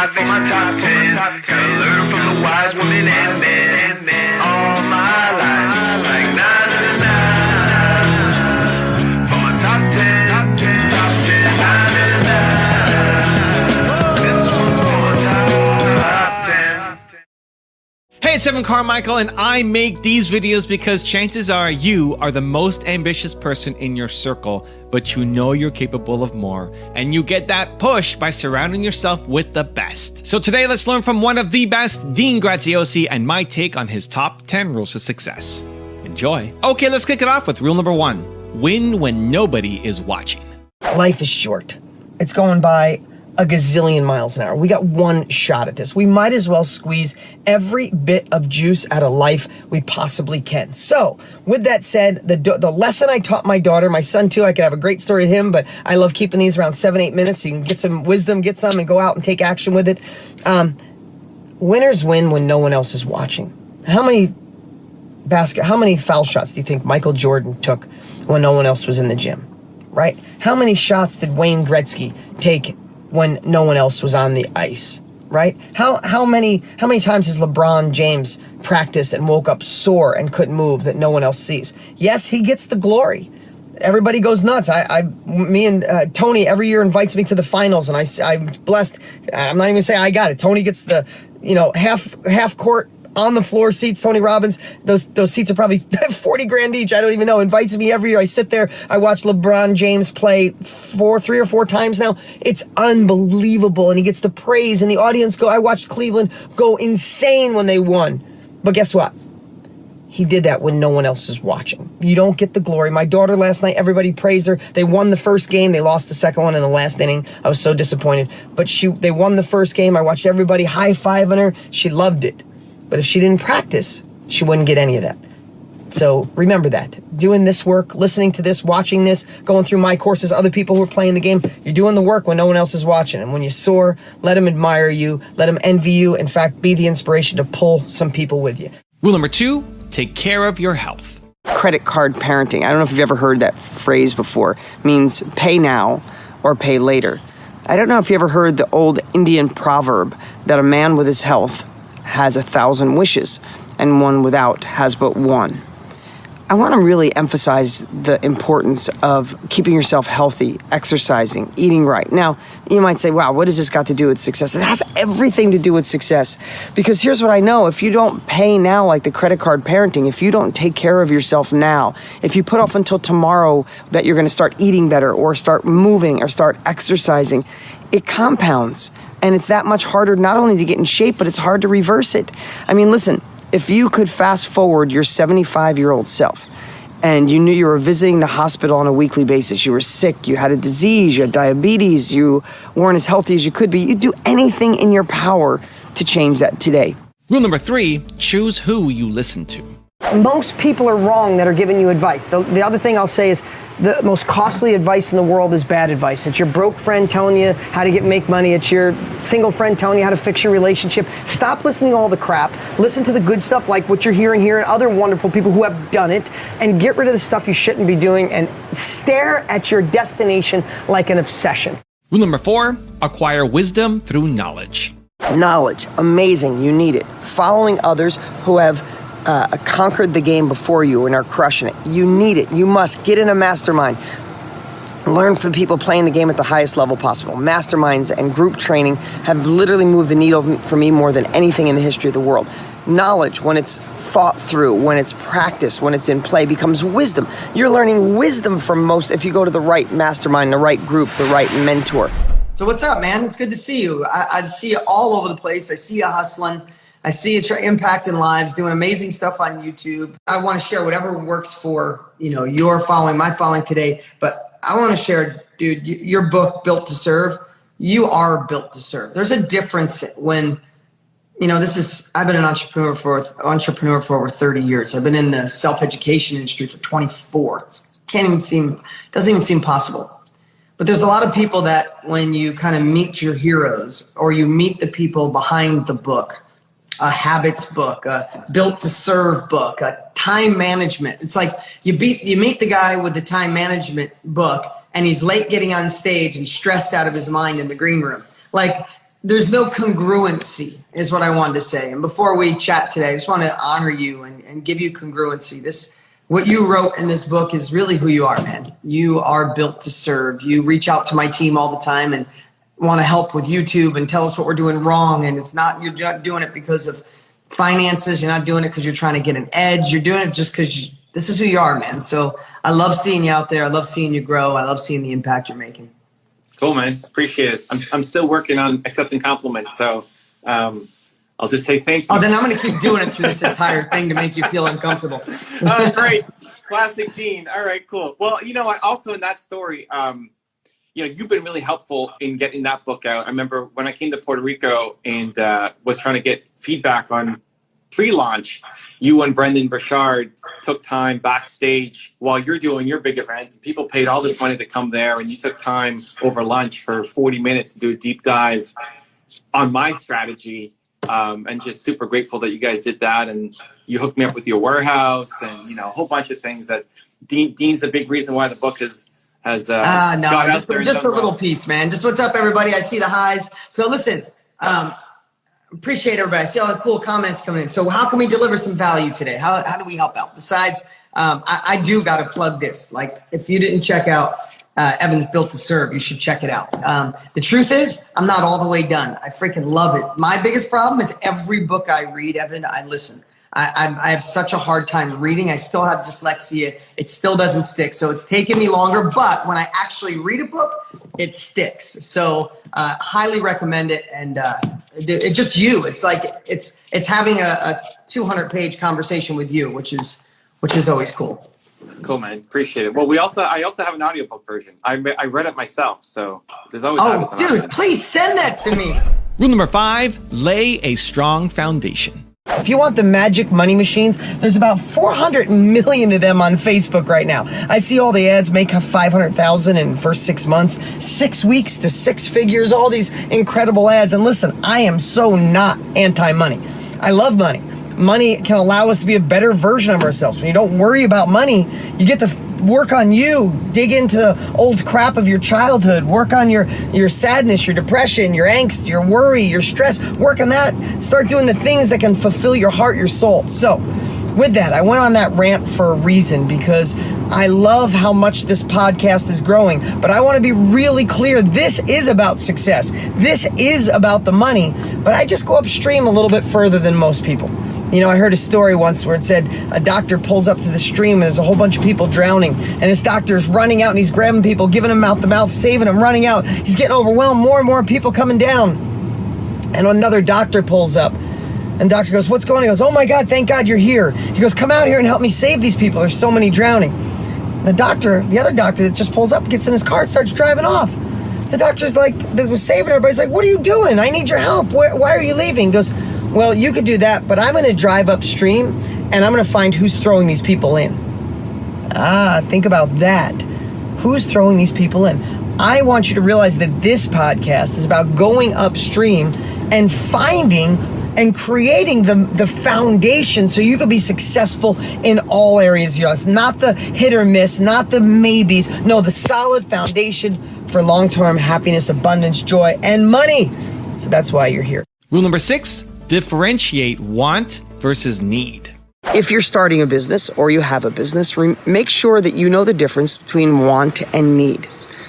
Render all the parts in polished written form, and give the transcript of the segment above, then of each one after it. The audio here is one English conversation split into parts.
top 10. Gotta learn from the wise women and men. All my life, like 9 for my top 10, top 10, 9. This one's for my top 10. Hey, it's Evan Carmichael, and I make these videos because chances are you are the most ambitious person in your circle, but you know you're capable of more, and you get that push by surrounding yourself with the best. So today, let's learn from one of the best, Dean Graziosi, and my take on his top 10 rules to success. Enjoy. Okay, let's kick it off with rule number 1. Win when nobody is watching. Life is short. It's going by a gazillion miles an hour. We got one shot at this. We might as well squeeze every bit of juice out of life we possibly can. So, with that said, the lesson I taught my daughter, my son too, I could have a great story to him, but I love keeping these around 7-8 minutes so you can get some wisdom, get some, and go out and take action with it. Winners win when no one else is watching. How many foul shots do you think Michael Jordan took when no one else was in the gym, right? How many shots did Wayne Gretzky take when no one else was on the ice, right? How many times has LeBron James practiced and woke up sore and couldn't move that no one else sees? Yes, he gets the glory. Everybody goes nuts. Me and Tony every year invites me to the finals, and I'm blessed. I'm not even saying I got it. Tony gets the half court on the floor seats. Tony Robbins, those seats are probably 40 grand each. I don't even know. Invites me every year. I sit there. I watch LeBron James play 3 or 4 times now. It's unbelievable, and he gets the praise, and the audience I watched Cleveland go insane when they won. But guess what? He did that when no one else is watching. You don't get the glory. My daughter last night, everybody praised her. They won the first game. They lost the second one in the last inning. I was so disappointed. But they won the first game. I watched everybody high-fiving her. She loved it. But if she didn't practice, she wouldn't get any of that. So remember that. Doing this work, listening to this, watching this, going through my courses, other people who are playing the game, you're doing the work when no one else is watching. And when you soar, let them admire you, let them envy you. In fact, be the inspiration to pull some people with you. Rule number 2, take care of your health. Credit card parenting. I don't know if you've ever heard that phrase before. It means pay now or pay later. I don't know if you ever heard the old Indian proverb that a man with his health has 1,000 wishes, and one without has but one. I want to really emphasize the importance of keeping yourself healthy, exercising, eating right. Now, you might say, wow, what has this got to do with success? It has everything to do with success, because here's what I know. If you don't pay now, like the credit card parenting, if you don't take care of yourself now, if you put off until tomorrow that you're going to start eating better or start moving or start exercising, it compounds. And it's that much harder not only to get in shape, but it's hard to reverse it. I mean, listen, if you could fast forward your 75-year-old self and you knew you were visiting the hospital on a weekly basis, you were sick, you had a disease, you had diabetes, you weren't as healthy as you could be, you'd do anything in your power to change that today. Rule number 3, choose who you listen to. Most people are wrong that are giving you advice. The other thing I'll say is the most costly advice in the world is bad advice. It's your broke friend telling you how to make money. It's your single friend telling you how to fix your relationship. Stop listening to all the crap. Listen to the good stuff like what you're hearing here and other wonderful people who have done it, and get rid of the stuff you shouldn't be doing and stare at your destination like an obsession. Rule number 4, acquire wisdom through knowledge. Knowledge, amazing, you need it. Following others who have conquered the game before you and are crushing it. You need it. You must get in a mastermind. Learn from people playing the game at the highest level possible. Masterminds and group training have literally moved the needle for me more than anything in the history of the world. Knowledge, when it's thought through, when it's practiced, when it's in play, becomes wisdom. You're learning wisdom from most if you go to the right mastermind, the right group, the right mentor. So what's up, man? It's good to see you. I see you all over the place. I see you hustling. I see you impacting lives, doing amazing stuff on YouTube. I want to share whatever works for your following, my following today. But I want to share, dude, your book, Built to Serve. You are built to serve. There's a difference when, I've been an entrepreneur for over 30 years. I've been in the self-education industry for 24. Doesn't even seem possible. But there's a lot of people that when you kind of meet your heroes or you meet the people behind the book, a habits book, a built to serve book, a time management. It's like you meet the guy with the time management book and he's late getting on stage and stressed out of his mind in the green room. Like there's no congruency is what I wanted to say. And before we chat today, I just want to honor you and give you congruency. What you wrote in this book is really who you are, man. You are built to serve. You reach out to my team all the time and want to help with YouTube and tell us what we're doing wrong. And you're not doing it because of finances. You're not doing it because you're trying to get an edge. You're doing it just because this is who you are, man. So I love seeing you out there. I love seeing you grow. I love seeing the impact you're making. Cool, man. Appreciate it. I'm still working on accepting compliments. So I'll just say thank you. Oh, then I'm going to keep doing it through this entire thing to make you feel uncomfortable. Oh, great. Classic Dean. All right, cool. Well, also in that story, you've been really helpful in getting that book out. I remember when I came to Puerto Rico and was trying to get feedback on pre-launch, you and Brendan Burchard took time backstage while you're doing your big event. People paid all this money to come there, and you took time over lunch for 40 minutes to do a deep dive on my strategy. And just super grateful that you guys did that. And you hooked me up with your warehouse and, a whole bunch of things that Dean's a big reason why the book has got out there. Just a little piece, man. Just what's up, everybody. I see the highs. So listen, appreciate everybody. I see all the cool comments coming in. So how can we deliver some value today? How do we help out? Besides, I do got to plug this. Like, if you didn't check out Evan's Built to Serve, you should check it out. The truth is, I'm not all the way done. I freaking love it. My biggest problem is every book I read, Evan, I listen. I have such a hard time reading. I still have dyslexia. It still doesn't stick. So it's taken me longer. But when I actually read a book, it sticks. So highly recommend it. And it's just you. It's like it's having a 200-page conversation with you, which is always cool. Cool, man. Appreciate it. Well, I also have an audiobook version. I read it myself. So there's always. Oh, dude, please send that to me. Rule number 5, lay a strong foundation. If you want the magic money machines, there's about 400 million of them on Facebook right now. I see all the ads make 500,000 in the first 6 months, 6 weeks to 6 figures, all these incredible ads. And listen, I am so not anti-money. I love money. Money can allow us to be a better version of ourselves. When you don't worry about money, you get to work on you, dig into the old crap of your childhood, work on your sadness, your depression, your angst, your worry, your stress, work on that. Start doing the things that can fulfill your heart, your soul. So with that, I went on that rant for a reason, because I love how much this podcast is growing, but I want to be really clear. This is about success. This is about the money, but I just go upstream a little bit further than most people. I heard a story once where it said a doctor pulls up to the stream and there's a whole bunch of people drowning, and this doctor's running out and he's grabbing people, giving them mouth to mouth, saving them, running out. He's getting overwhelmed, more and more people coming down. And another doctor pulls up, and the doctor goes, "What's going on?" He goes, "Oh my God, thank God you're here." He goes, "Come out here and help me save these people. There's so many drowning." The other doctor that just pulls up, gets in his car and starts driving off. The doctor's like, that was saving everybody's like, "What are you doing? I need your help. Why are you leaving?" He goes, "Well, you could do that, but I'm going to drive upstream and I'm going to find who's throwing these people in." Think about that. Who's throwing these people in? I want you to realize that this podcast is about going upstream and finding and creating the foundation so you can be successful in all areas of your life. Not the hit or miss, not the maybes. No, the solid foundation for long-term happiness, abundance, joy, and money. So that's why you're here. Rule number 6, differentiate want versus need. If you're starting a business or you have a business, make sure that you know the difference between want and need.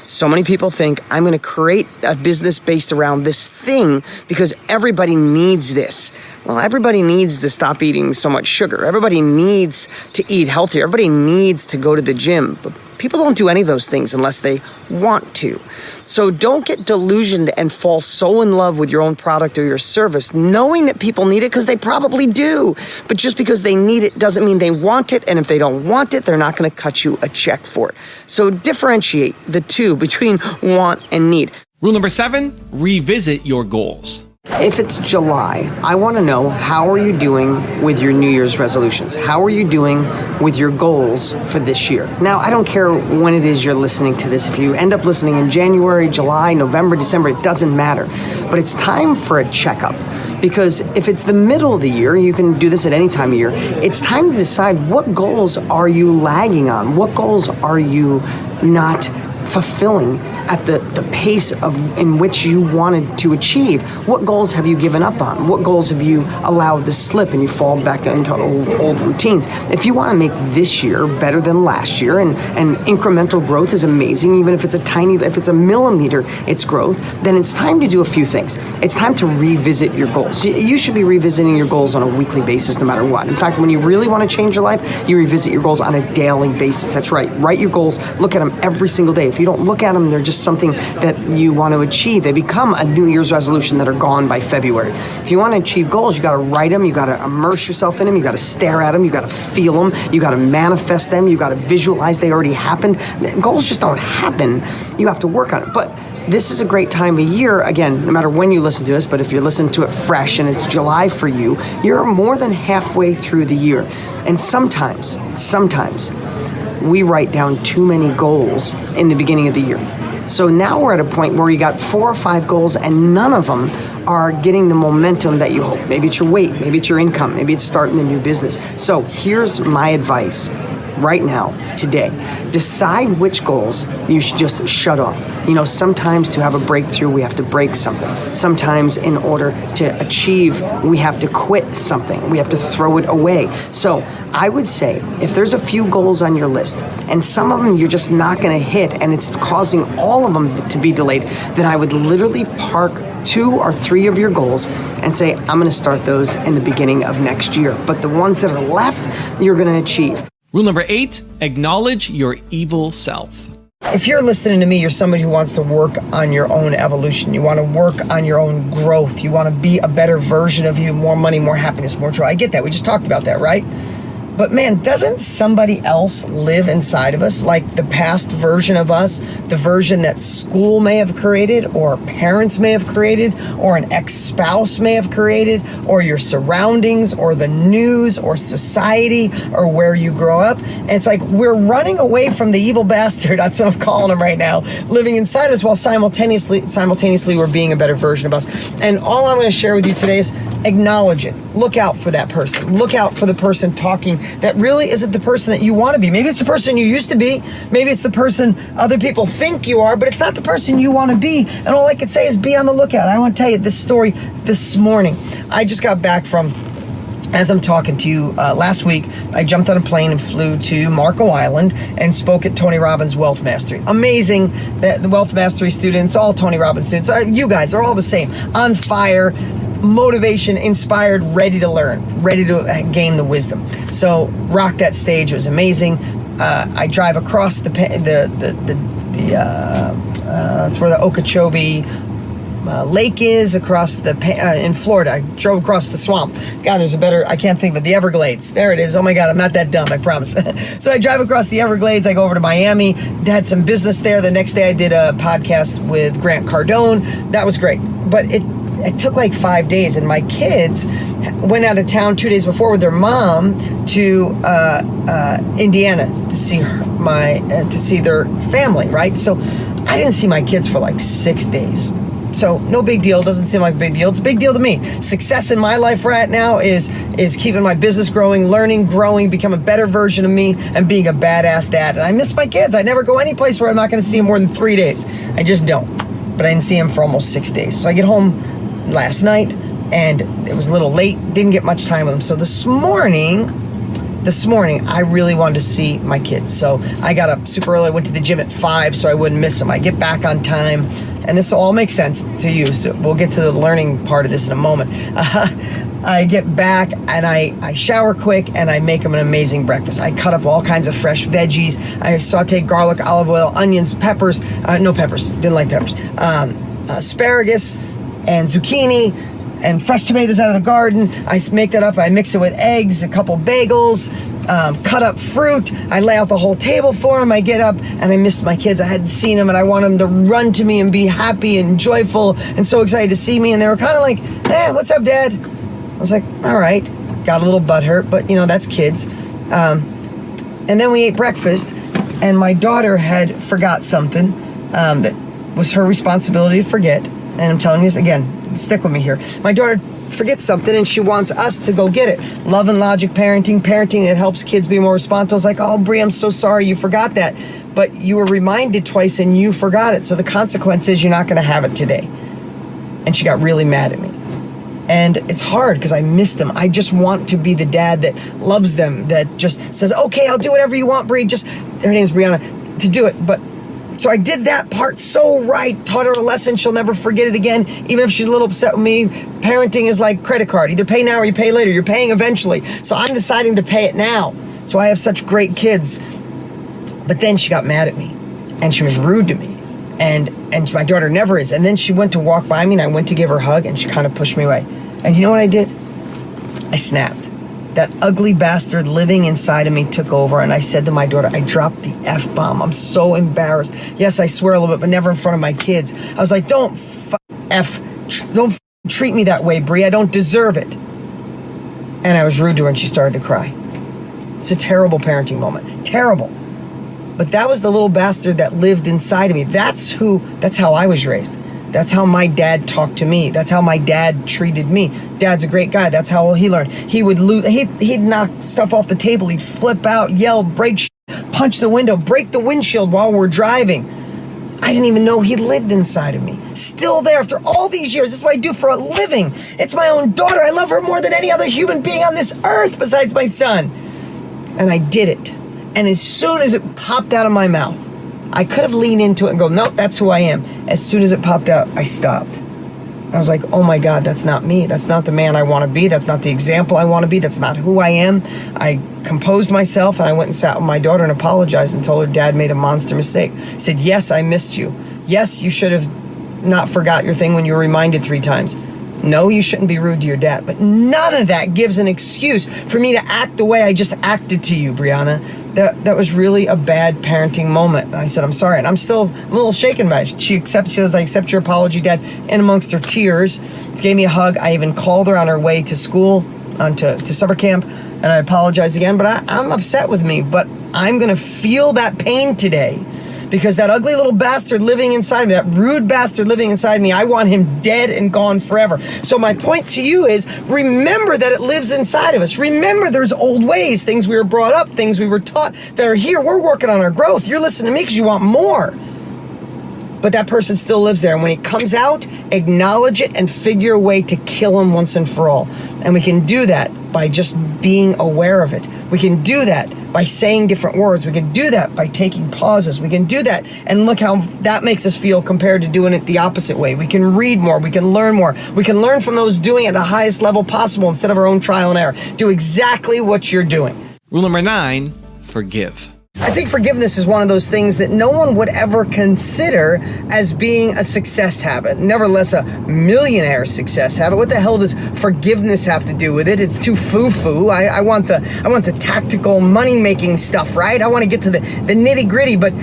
So many people think, I'm going to create a business based around this thing because everybody needs this. Well, everybody needs to stop eating so much sugar. Everybody needs to eat healthier. Everybody needs to go to the gym. But people don't do any of those things unless they want to. So don't get delusioned and fall so in love with your own product or your service, knowing that people need it, because they probably do. But just because they need it doesn't mean they want it. And if they don't want it, they're not going to cut you a check for it. So differentiate the two between want and need. Rule number 7, revisit your goals. If it's July, I want to know, how are you doing with your New Year's resolutions? How are you doing with your goals for this year? Now, I don't care when it is you're listening to this. If you end up listening in January, July, November, December, it doesn't matter. But it's time for a checkup. Because if it's the middle of the year, you can do this at any time of year, it's time to decide, what goals are you lagging on? What goals are you not fulfilling at the pace in which you wanted to achieve. What goals have you given up on? What goals have you allowed to slip and you fall back into old routines? If you want to make this year better than last year, and incremental growth is amazing, even if it's a millimeter, it's growth, then it's time to do a few things. It's time to revisit your goals. You should be revisiting your goals on a weekly basis no matter what. In fact, when you really want to change your life, you revisit your goals on a daily basis. That's right. Write your goals, look at them every single day. If you don't look at them, they're just something that you want to achieve. They become a New Year's resolution that are gone by February. If you want to achieve goals, you got to write them, you got to immerse yourself in them, you got to stare at them, you got to feel them, you got to manifest them, you got to visualize they already happened. Goals just don't happen. You have to work on it. But this is a great time of year, again, no matter when you listen to this, but if you're listening to it fresh and it's July for you, you're more than halfway through the year. And sometimes, we write down too many goals in the beginning of the year. So now we're at a point where you got 4 or 5 goals and none of them are getting the momentum that you hope. Maybe it's your weight, maybe it's your income, maybe it's starting the new business. So here's my advice right now, today. Decide which goals you should just shut off. Sometimes to have a breakthrough, we have to break something. Sometimes in order to achieve, we have to quit something. We have to throw it away. So I would say if there's a few goals on your list and some of them you're just not going to hit and it's causing all of them to be delayed, then I would literally park 2 or 3 of your goals and say, I'm going to start those in the beginning of next year. But the ones that are left, you're going to achieve. Rule number 8, acknowledge your evil self. If you're listening to me, you're somebody who wants to work on your own evolution. You want to work on your own growth. You want to be a better version of you, more money, more happiness, more joy. I get that. We just talked about that, right? But man, doesn't somebody else live inside of us? Like the past version of us, the version that school may have created, or parents may have created, or an ex-spouse may have created, or your surroundings, or the news, or society, or where you grow up. And it's like we're running away from the evil bastard, that's what I'm calling him right now, living inside us while simultaneously we're being a better version of us. And all I'm going to share with you today is acknowledge it. Look out for that person. Look out for the person talking that really isn't the person that you want to be. Maybe it's the person you used to be. Maybe it's the person other people think you are, but it's not the person you want to be. And all I can say is be on the lookout. I want to tell you this story this morning. I just got back from, as I'm talking to you, last week, I jumped on a plane and flew to Marco Island and spoke at Tony Robbins' Wealth Mastery. Amazing that the Wealth Mastery students, all Tony Robbins students, you guys are all the same, on fire, motivation, inspired, ready to learn, ready to gain the wisdom. So rock that stage. It was amazing. I drive across it's where the Okeechobee lake is, across in Florida. I drove across the swamp. God, there's a better, I can't think of it, the Everglades. There it is. Oh my God, I'm not that dumb, I promise. So I drive across the Everglades. I go over to Miami, had some business there. The next day I did a podcast with Grant Cardone. That was great. But it took like 5 days, and my kids went out of town 2 days before with their mom to Indiana to see to see their family, right? So I didn't see my kids for like 6 days. So no big deal. Doesn't seem like a big deal. It's a big deal to me. Success in my life right now is keeping my business growing, learning, growing, become a better version of me, and being a badass dad. And I miss my kids. I never go any place where I'm not going to see them more than 3 days. I just don't. But I didn't see them for almost 6 days. So I get home last night, and it was a little late. Didn't get much time with them. So this morning, I really wanted to see my kids. So I got up super early. I went to the gym at 5 so I wouldn't miss them. I get back on time, and this will all make sense to you. So we'll get to the learning part of this in a moment. I get back, and I shower quick, and I make them an amazing breakfast. I cut up all kinds of fresh veggies. I saute garlic, olive oil, onions, peppers. No peppers. Didn't like peppers. Asparagus and zucchini and fresh tomatoes out of the garden. I make that up. I mix it with eggs, a couple bagels, cut up fruit. I lay out the whole table for them. I get up, and I missed my kids. I hadn't seen them, and I wanted them to run to me and be happy and joyful and so excited to see me. And they were kind of like, "Hey, what's up, Dad?" I was like, "All right." Got a little butthurt, but that's kids. And then we ate breakfast, and my daughter had forgot something that was her responsibility to forget. And I'm telling you this again, stick with me here. My daughter forgets something, and she wants us to go get it. Love and logic parenting that helps kids be more responsible. It's like, "Oh, Brie, I'm so sorry you forgot that." but you were reminded twice and you forgot it. So the consequence is you're not going to have it today. And she got really mad at me. And it's hard because I missed them. I just want to be the dad that loves them, that just says, okay, I'll do whatever you want, Bree. Just, her name's Brianna, to do it. But so I did that part so right, taught her a lesson. She'll never forget it again, even if she's a little upset with me. Parenting is like credit card. Either pay now or you pay later. You're paying eventually. So I'm deciding to pay it now. So I have such great kids. But then she got mad at me and she was rude to me. And my daughter never is. And then she went to walk by me and I went to give her a hug and she kind of pushed me away. And you know what I did? I snapped. That ugly bastard living inside of me took over, and I said to my daughter, I dropped the F-bomb. I'm so embarrassed. Yes, I swear a little bit, but never in front of my kids. I was like, don't treat me that way, Bree. I don't deserve it. And I was rude to her and she started to cry. It's a terrible parenting moment. Terrible. But that was the little bastard that lived inside of me. That's how I was raised. That's how my dad talked to me. That's how my dad treated me. Dad's a great guy. That's how he learned. He would he'd knock stuff off the table. He'd flip out, yell, break shit, punch the window, break the windshield while we're driving. I didn't even know he lived inside of me. Still there after all these years. This is what I do for a living. It's my own daughter. I love her more than any other human being on this earth besides my son. And I did it. And as soon as it popped out of my mouth, I could have leaned into it and go, nope, that's who I am. As soon as it popped out, I stopped. I was like, oh my God, that's not me. That's not the man I want to be. That's not the example I want to be. That's not who I am. I composed myself and I went and sat with my daughter and apologized and told her dad made a monster mistake. I said, yes, I missed you. Yes, you should have not forgot your thing when you were reminded 3 times. No, you shouldn't be rude to your dad. But none of that gives an excuse for me to act the way I just acted to you, Brianna. That was really a bad parenting moment. And I said, I'm sorry. And I'm a little shaken by it. She goes, I accept your apology, Dad. And amongst her tears, she gave me a hug. I even called her on her way to school, to summer camp. And I apologized again. But I'm upset with me. But I'm going to feel that pain today. Because that ugly little bastard living inside me, that rude bastard living inside me, I want him dead and gone forever. So my point to you is, remember that it lives inside of us. Remember there's old ways, things we were brought up, things we were taught that are here. We're working on our growth. You're listening to me because you want more. But that person still lives there. And when he comes out, acknowledge it and figure a way to kill him once and for all. And we can do that by just being aware of it. We can do that by saying different words. We can do that by taking pauses. We can do that. And look how that makes us feel compared to doing it the opposite way. We can read more. We can learn more. We can learn from those doing it at the highest level possible instead of our own trial and error. Do exactly what you're doing. Rule number 9, forgive. I think forgiveness is one of those things that no one would ever consider as being a success habit, nevertheless a millionaire success habit. What the hell does forgiveness have to do with it? It's too foo-foo. I want the tactical money-making stuff, right? I want to get to the nitty-gritty, but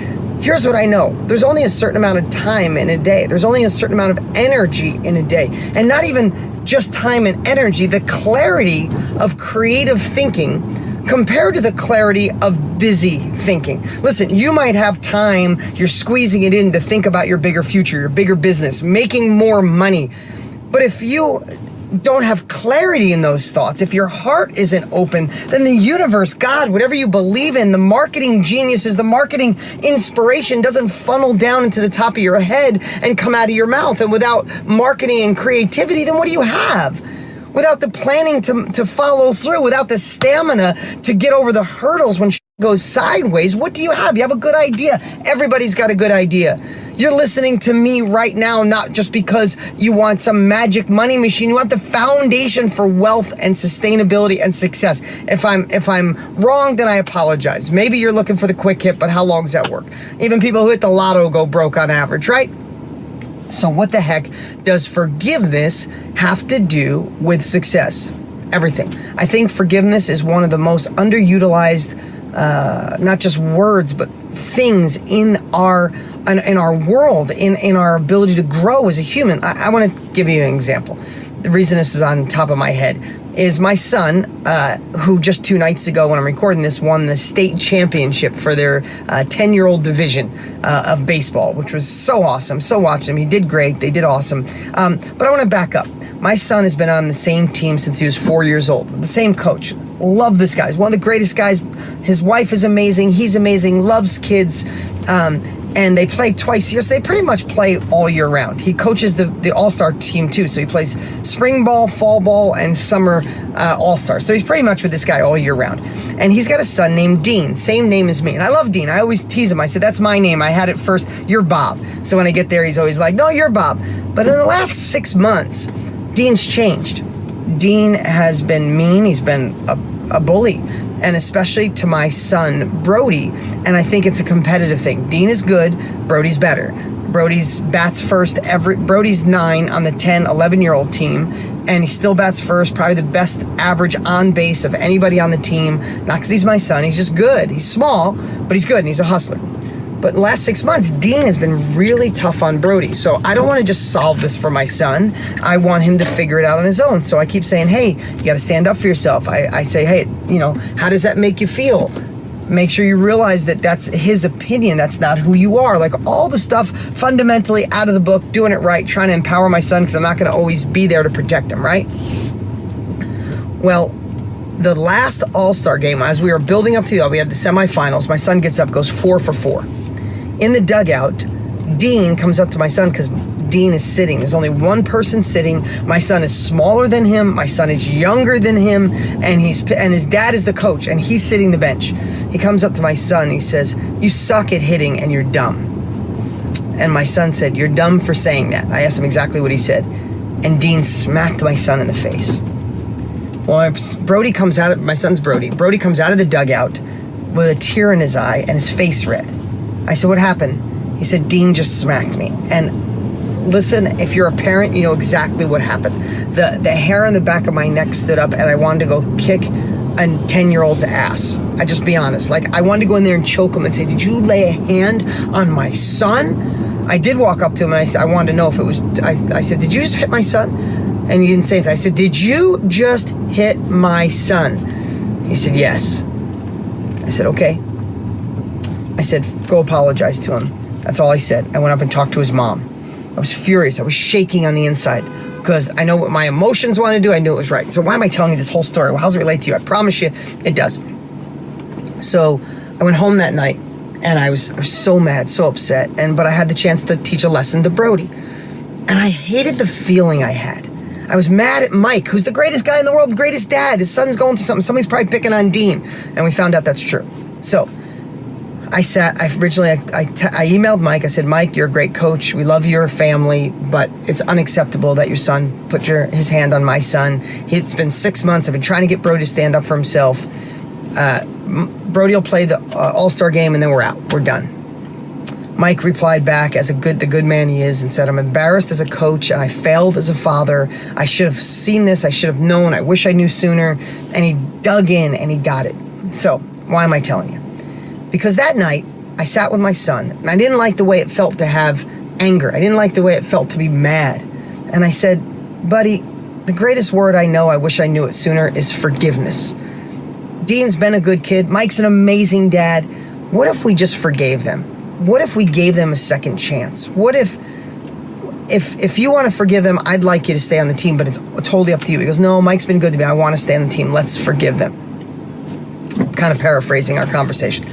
here's what I know. There's only a certain amount of time in a day. There's only a certain amount of energy in a day. And not even just time and energy, the clarity of creative thinking compared to the clarity of busy thinking. Listen, you might have time, you're squeezing it in to think about your bigger future, your bigger business, making more money. But if you don't have clarity in those thoughts, if your heart isn't open, then the universe, God, whatever you believe in, the marketing geniuses, the marketing inspiration doesn't funnel down into the top of your head and come out of your mouth. And without marketing and creativity, then what do you have? Without the planning to follow through, without the stamina to get over the hurdles when shit goes sideways, what do you have? You have a good idea. Everybody's got a good idea. You're listening to me right now, not just because you want some magic money machine. You want the foundation for wealth and sustainability and success. If I'm wrong, then I apologize. Maybe you're looking for the quick hit, but how long does that work? Even people who hit the lotto go broke on average, right? So what the heck does forgiveness have to do with success? Everything. I think forgiveness is one of the most underutilized, not just words, but things in our world, in our ability to grow as a human. I want to give you an example. The reason this is on top of my head is my son, who just 2 nights ago when I'm recording this, won the state championship for their 10-year-old division of baseball, which was so awesome. So watching him. He did great. They did awesome. But I want to back up. My son has been on the same team since he was 4 years old, with the same coach. Love this guy. He's one of the greatest guys. His wife is amazing. He's amazing. Loves kids. And they play twice a year, so they pretty much play all year round. He coaches the All-Star team too, so he plays spring ball, fall ball, and summer All-Star. So he's pretty much with this guy all year round. And he's got a son named Dean, same name as me. And I love Dean. I always tease him. I said, that's my name. I had it first. You're Bob. So when I get there, he's always like, no, you're Bob. But in the last 6 months, Dean's changed. Dean has been mean. He's been a bully, and especially to my son, Brody. And I think it's a competitive thing. Dean is good, Brody's better. Brody's bats first. Brody's 9 on the 10, 11-year-old team, and he still bats first, probably the best average on base of anybody on the team. Not because he's my son, he's just good. He's small, but he's good, and he's a hustler. But the last 6 months, Dean has been really tough on Brody. So I don't want to just solve this for my son. I want him to figure it out on his own. So I keep saying, hey, you got to stand up for yourself. I say, hey, how does that make you feel? Make sure you realize that that's his opinion. That's not who you are. Like all the stuff fundamentally out of the book, doing it right, trying to empower my son because I'm not going to always be there to protect him, right? Well, the last All-Star game, as we were building up to we had the semifinals, my son gets up, goes 4 for 4. In the dugout, Dean comes up to my son because Dean is sitting. There's only one person sitting. My son is smaller than him. My son is younger than him, and his dad is the coach, and he's sitting the bench. He comes up to my son. He says, "You suck at hitting, and you're dumb." And my son said, "You're dumb for saying that." I asked him exactly what he said, and Dean smacked my son in the face. Well, Brody comes out. My son's Brody. Brody comes out of the dugout with a tear in his eye and his face red. I said, "What happened?" He said, "Dean just smacked me." And listen, if you're a parent, you know exactly what happened. The hair on the back of my neck stood up, and I wanted to go kick a 10-year-old's ass. I just be honest. Like, I wanted to go in there and choke him and say, "Did you lay a hand on my son?" I did walk up to him, and I wanted to know if it was, I said, "Did you just hit my son?" And he didn't say that. I said, "Did you just hit my son?" He said, "Yes." I said, "Okay." I said, "Go apologize to him." That's all I said. I went up and talked to his mom. I was furious. I was shaking on the inside because I know what my emotions want to do. I knew it was right. So why am I telling you this whole story? Well, how does it relate to you? I promise you it does. So I went home that night, and I was so mad, so upset. But I had the chance to teach a lesson to Brody. And I hated the feeling I had. I was mad at Mike, who's the greatest guy in the world, the greatest dad. His son's going through something. Somebody's probably picking on Dean. And we found out that's true. So I emailed Mike. I said, "Mike, you're a great coach. We love your family, but it's unacceptable that your son put his hand on my son. It's been 6 months. I've been trying to get Brody to stand up for himself. Brody will play the All-Star game, and then we're out. We're done." Mike replied back as the good man he is and said, "I'm embarrassed as a coach, and I failed as a father. I should have seen this. I should have known. I wish I knew sooner." And he dug in, and he got it. So why am I telling you? Because that night, I sat with my son, and I didn't like the way it felt to have anger. I didn't like the way it felt to be mad. And I said, "Buddy, the greatest word I know, I wish I knew it sooner, is forgiveness. Dean's been a good kid. Mike's an amazing dad. What if we just forgave them? What if we gave them a second chance? What if you want to forgive them, I'd like you to stay on the team, but it's totally up to you." He goes, "No, Mike's been good to me. I want to stay on the team. Let's forgive them." Kind of paraphrasing our conversation.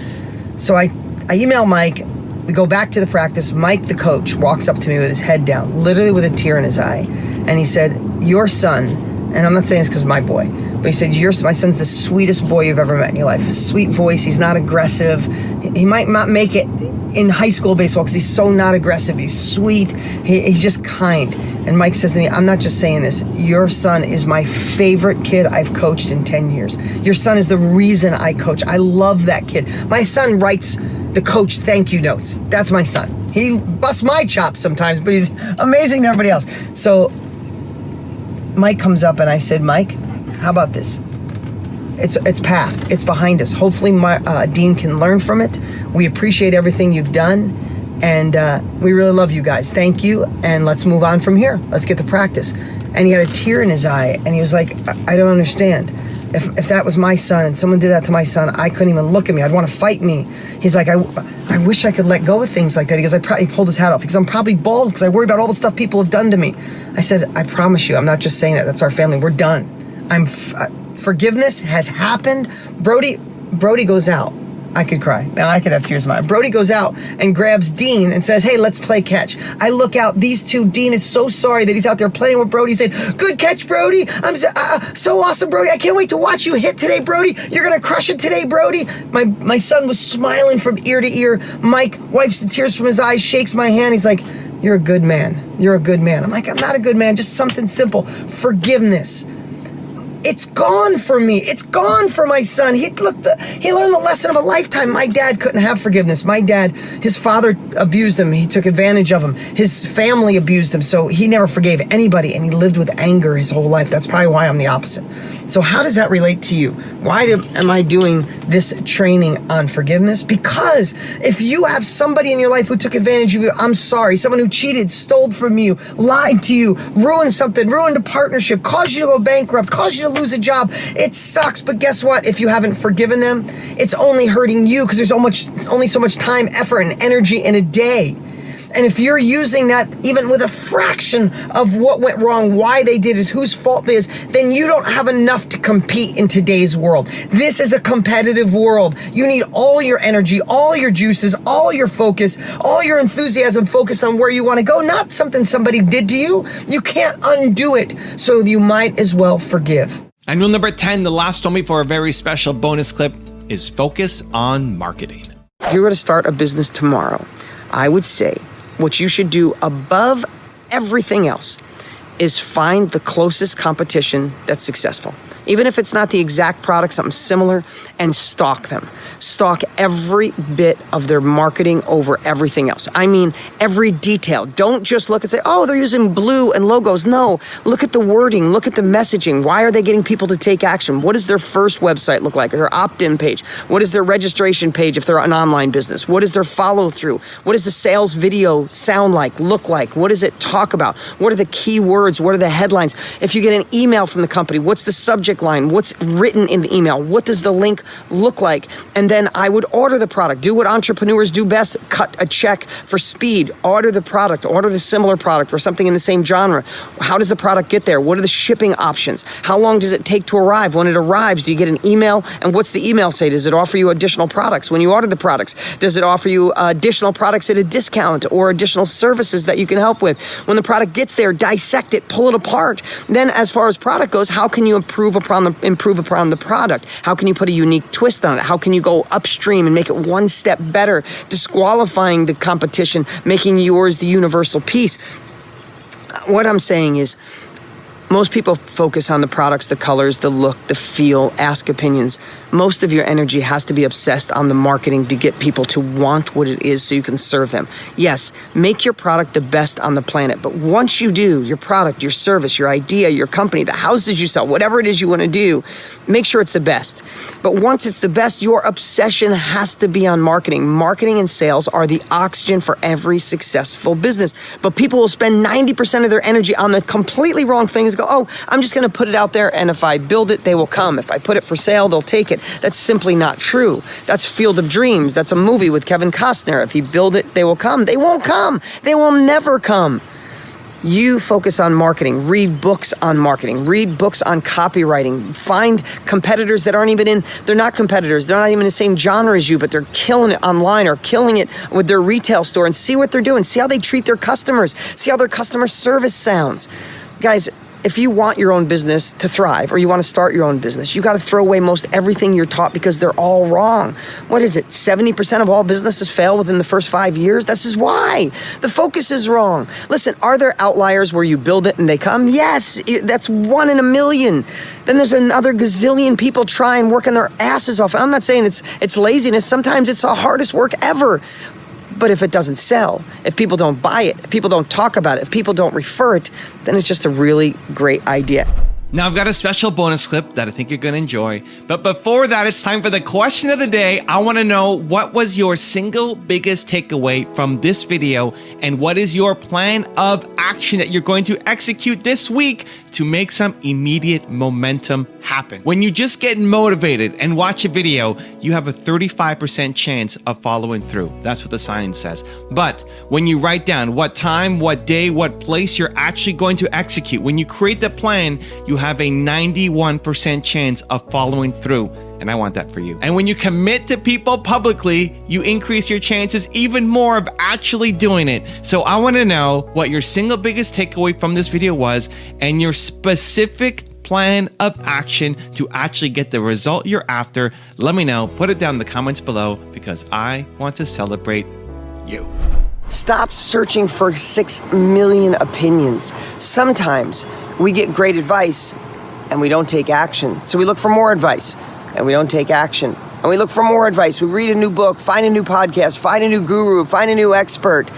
So I email Mike. We go back to the practice. Mike, the coach, walks up to me with his head down, literally with a tear in his eye. And he said, "Your son," and I'm not saying this because my boy, but he said, my son's the sweetest boy you've ever met in your life. Sweet voice. He's not aggressive. He might not make it in high school baseball because he's so not aggressive. He's sweet. He's just kind." And Mike says to me, "I'm not just saying this. Your son is my favorite kid I've coached in 10 years. Your son is the reason I coach. I love that kid. My son writes the coach thank you notes. That's my son. He busts my chops sometimes, but he's amazing to everybody else." So Mike comes up, and I said, "Mike, how about this? It's past. It's behind us. Hopefully Dean can learn from it. We appreciate everything you've done, and we really love you guys. Thank you, and let's move on from here. Let's get to practice." And he had a tear in his eye, and he was like, I don't understand. If that was my son and someone did that to my son, I couldn't even look at me. I'd want to fight me." He's like, I wish I could let go of things like that." He goes, he pulled his hat off because I'm probably bald because I worry about all the stuff people have done to me. I said, "I promise you, I'm not just saying that. That's our family. We're done. Forgiveness has happened. Brody goes out. I could cry. Now I could have tears in my eyes. Brody goes out and grabs Dean and says, hey, let's play catch. I look out, these two, Dean is so sorry that he's out there playing with Brody. He said, good catch, Brody. I'm so awesome, Brody. I can't wait to watch you hit today, Brody. You're going to crush it today, Brody. My son was smiling from ear to ear. Mike wipes the tears from his eyes, shakes my hand. He's like, you're a good man. You're a good man. I'm like, I'm not a good man. Just something simple. Forgiveness. It's gone for me. It's gone for my son. He learned the lesson of a lifetime. My dad couldn't have forgiveness. My dad, his father abused him. He took advantage of him. His family abused him. So he never forgave anybody, and he lived with anger his whole life. That's probably why I'm the opposite. So how does that relate to you? Why am I doing this training on forgiveness? Because if you have somebody in your life who took advantage of you, I'm sorry. Someone who cheated, stole from you, lied to you, ruined something, ruined a partnership, caused you to go bankrupt, caused you to lose a job. It sucks, but guess what? If you haven't forgiven them, it's only hurting you because there's only so much time, effort, and energy in a day. And if you're using that even with a fraction of what went wrong, why they did it, whose fault it is, then you don't have enough to compete in today's world. This is a competitive world. You need all your energy, all your juices, all your focus, all your enthusiasm focused on where you want to go, not something somebody did to you. You can't undo it, so you might as well forgive. And rule number 10, the last one before a very special bonus clip, is focus on marketing. If you were to start a business tomorrow, I would say what you should do above everything else is find the closest competition that's successful. Even if it's not the exact product, something similar, and stalk them. Stalk every bit of their marketing over everything else. I mean, every detail. Don't just look and say, oh, they're using blue and logos. No, look at the wording, look at the messaging. Why are they getting people to take action? What does their first website look like? Their opt-in page? What is their registration page if they're an online business? What is their follow-through? What does the sales video sound like, look like? What does it talk about? What are the keywords? What are the headlines? If you get an email from the company, what's the subject line? What's written in the email? What does the link look like? And then I would order the product. Do what entrepreneurs do best. Cut a check for speed. Order the product. Order the similar product or something in the same genre. How does the product get there? What are the shipping options? How long does it take to arrive? When it arrives, do you get an email? And what's the email say? Does it offer you additional products? When you order the products, does it offer you additional products at a discount or additional services that you can help with? When the product gets there, dissect it, pull it apart. Then as far as product goes, how can you improve upon the product? How can you put a unique twist on it? How can you go upstream and make it one step better, disqualifying the competition, making yours the universal piece? What I'm saying is, most people focus on the products, the colors, the look, the feel, ask opinions. Most of your energy has to be obsessed on the marketing to get people to want what it is so you can serve them. Yes, make your product the best on the planet. But once you do, your product, your service, your idea, your company, the houses you sell, whatever it is you want to do, make sure it's the best. But once it's the best, your obsession has to be on marketing. Marketing and sales are the oxygen for every successful business. But people will spend 90% of their energy on the completely wrong things. Go, oh, I'm just going to put it out there, and if I build it, they will come. If I put it for sale, they'll take it. That's simply not true. That's Field of Dreams. That's a movie with Kevin Costner. If you build it, they will come. They won't come. They will never come. You focus on marketing. Read books on marketing. Read books on copywriting. Find competitors that aren't even in, they're not competitors. They're not even in the same genre as you, but they're killing it online or killing it with their retail store, and see what they're doing. See how they treat their customers. See how their customer service sounds. Guys, if you want your own business to thrive, or you want to start your own business, you got to throw away most everything you're taught because they're all wrong. What is it? 70% of all businesses fail within the first 5 years? This is why. The focus is wrong. Listen, are there outliers where you build it and they come? Yes, that's 1 in a million. Then there's another gazillion people trying, working their asses off. And I'm not saying it's laziness. Sometimes it's the hardest work ever. But if it doesn't sell, if people don't buy it, if people don't talk about it, if people don't refer it, then it's just a really great idea. Now I've got a special bonus clip that I think you're going to enjoy. But before that, it's time for the question of the day. I want to know, what was your single biggest takeaway from this video? And what is your plan of action that you're going to execute this week to make some immediate momentum happen? When you just get motivated and watch a video, you have a 35% chance of following through. That's what the sign says. But when you write down what time, what day, what place you're actually going to execute, when you create the plan, you have a 91% chance of following through. And I want that for you. And when you commit to people publicly, you increase your chances even more of actually doing it. So I want to know what your single biggest takeaway from this video was and your specific plan of action to actually get the result you're after. Let me know. Put it down in the comments below because I want to celebrate you. Stop searching for 6 million opinions. Sometimes we get great advice and we don't take action. So we look for more advice and we don't take action. And we look for more advice. We read a new book, find a new podcast, find a new guru, find a new expert,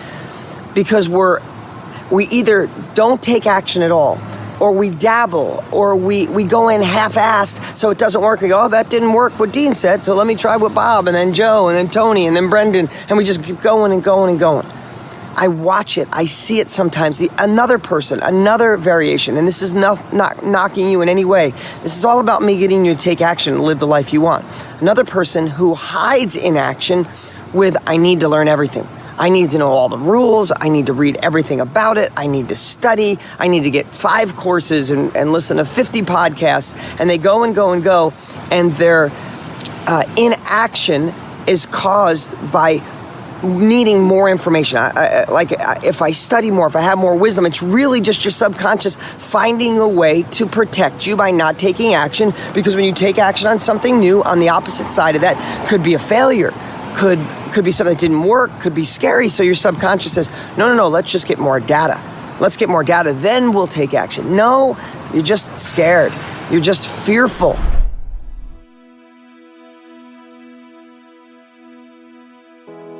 because we either don't take action at all, or we dabble, or we go in half-assed so it doesn't work. We go, oh, that didn't work what Dean said, so let me try with Bob, and then Joe, and then Tony, and then Brendan, and we just keep going and going and going. I watch it. I see it sometimes. Another person, another variation, and this is not knocking you in any way. This is all about me getting you to take action and live the life you want. Another person who hides inaction with, I need to learn everything. I need to know all the rules. I need to read everything about it. I need to study. I need to get 5 courses and listen to 50 podcasts. And they go and go and go. And their inaction is caused by needing more information. If I study more, if I have more wisdom, it's really just your subconscious finding a way to protect you by not taking action. Because when you take action on something new, on the opposite side of that could be a failure, could be something that didn't work, could be scary. So your subconscious says, no, let's just get more data. Let's get more data, then we'll take action. No, you're just scared. You're just fearful.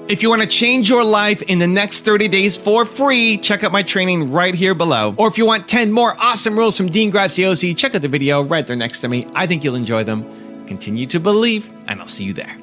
If you want to change your life in the next 30 days for free, check out my training right here below. Or if you want 10 more awesome rules from Dean Graziosi, check out the video right there next to me. I think you'll enjoy them. Continue to believe, and I'll see you there.